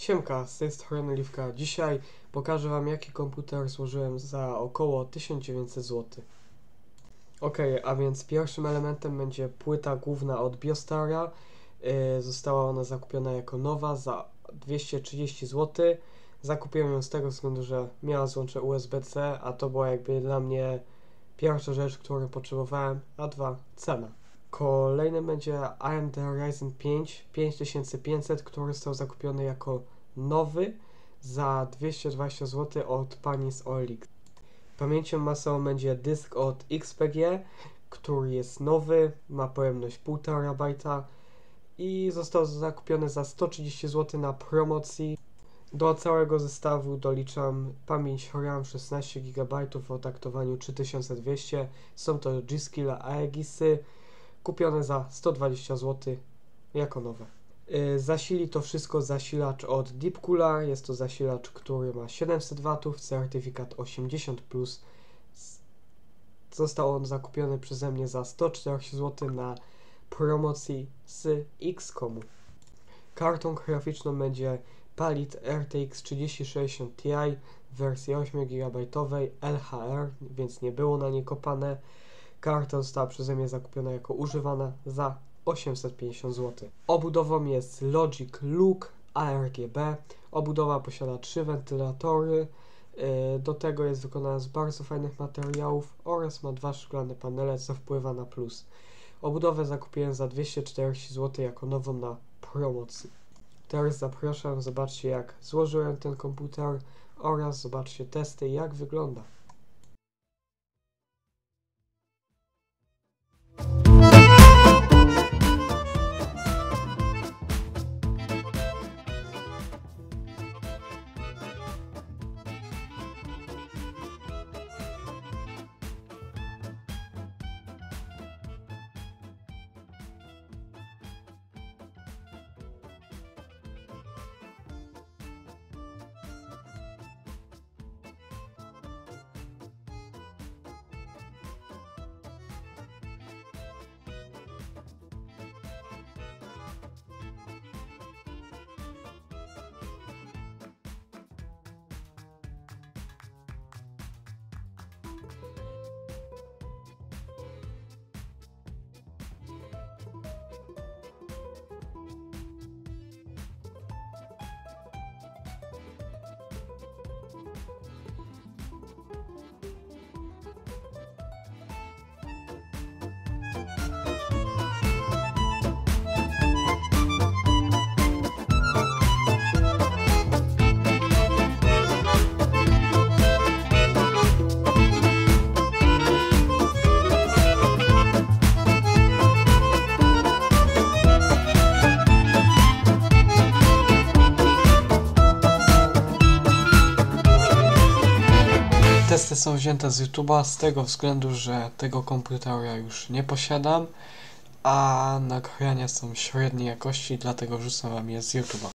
Siemka, z tej strony Liwka. Dzisiaj pokażę Wam, jaki komputer złożyłem za około 1900 zł. Ok, a więc pierwszym elementem będzie płyta główna od Biostara. Została ona zakupiona jako nowa za 230 zł. Zakupiłem ją z tego względu, że miała złącze USB-C, a to była jakby dla mnie pierwsza rzecz, którą potrzebowałem, a dwa, cena. Kolejnym będzie AMD Ryzen 5 5500, który został zakupiony jako nowy za 220 zł od pani z OLX. Pamięcią masową będzie dysk od XPG, który jest nowy, ma pojemność 1,5 TB i został zakupiony za 130 zł na promocji. Do całego zestawu doliczam pamięć RAM 16 GB o taktowaniu 3200. Są to G-Skill Aegisy, kupione za 120 zł jako nowe. Zasili to wszystko zasilacz od Deepcoola. Jest to zasilacz, który ma 700 W, certyfikat 80+. Został on zakupiony przeze mnie za 140 zł na promocji z X-Komu. Kartą graficzną będzie palit RTX 3060 Ti w wersji 8 GB LHR, więc nie było na nie kopane. Karta została przeze mnie zakupiona jako używana za 850 zł. Obudową jest Logic Look ARGB. Obudowa posiada 3 wentylatory. Do tego jest wykonana z bardzo fajnych materiałów oraz ma 2 szklane panele, co wpływa na plus. Obudowę zakupiłem za 240 zł jako nową na promocji. Teraz zapraszam, zobaczcie jak złożyłem ten komputer oraz zobaczcie testy, jak wygląda. Testy są wzięte z YouTube'a z tego względu, że tego komputera już nie posiadam, a nagrania są średniej jakości, dlatego wrzucam Wam je z YouTube'a.